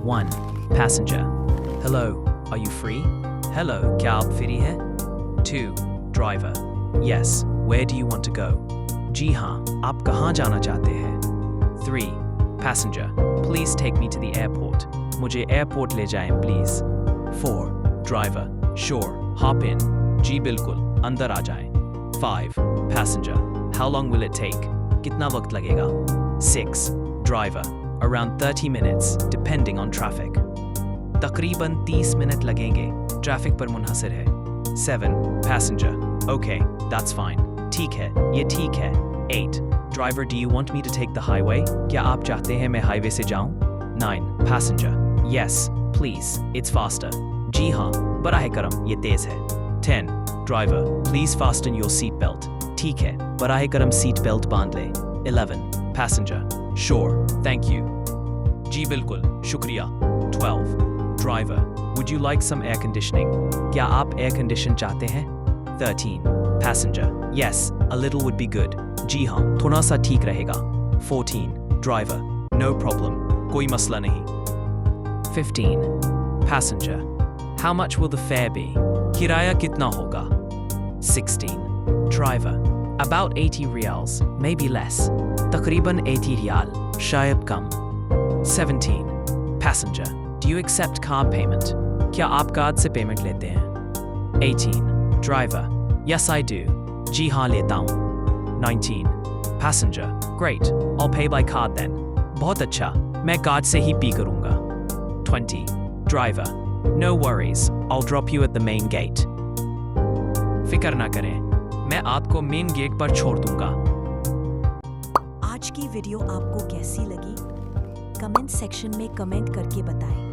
1. Passenger. Hello, are you free? Hello, क्या आप free हैं? 2. Driver. Yes, where do you want to go? जी हाँ, आप कहाँ जाना चाहते हैं? 3. Passenger. Please take me to the airport. मुझे एयरपोर्ट ले जाएं please. 4. Driver. Sure, hop in. जी बिल्कुल, अंदर आ जाएं. 5. Passenger. How long will it take? कितना वक्त लगेगा? 6. Driver. Around 30 minutes, depending on traffic. तकरीबन 30 मिनट लगेंगे, ट्रैफिक पर मुनहसर है. 7. Passenger. Okay, that's fine. ठीक है, ये ठीक है. 8. Driver, do you want me to take the highway? क्या आप चाहते हैं मैं हाईवे से जाऊं? 9. Passenger. Yes, please, it's faster. जी हाँ, बराह करम, ये तेज है. 10. Driver, please fasten your seat belt. ठीक है, बराह करम सीट बेल्ट बांध ले. 11. Passenger. Sure, thank you. जी बिल्कुल, शुक्रिया. 12. Driver, would you like some air conditioning? क्या आप air condition चाहते हैं? 13. Passenger. Yes, a little would be good. जी हाँ, थोड़ा सा ठीक रहेगा. 14. Driver. No problem. कोई मसला नहीं. 15. Passenger. How much will the fare be? किराया कितना होगा? 16. Driver. About 80 riyals, maybe less. तकरीबन 80 रियाल, शायद कम. 17. Passenger. Do you accept card payment? क्या आप कार्ड से पेमेंट लेते हैं? 18. Driver. Yes, I do. जी हाँ लेता हूँ. 19. Passenger. Great. I'll pay by card then. बहुत अच्छा, मैं कार्ड से ही पे करूँगा. 20. Driver. No worries. I'll drop you at the main gate. फिक्र ना करें, मैं आपको मेन गेट पर छोड़ दूंगा. आज की वीडियो आपको कैसी लगी? कमेंट सेक्शन में कमेंट करके बताएं.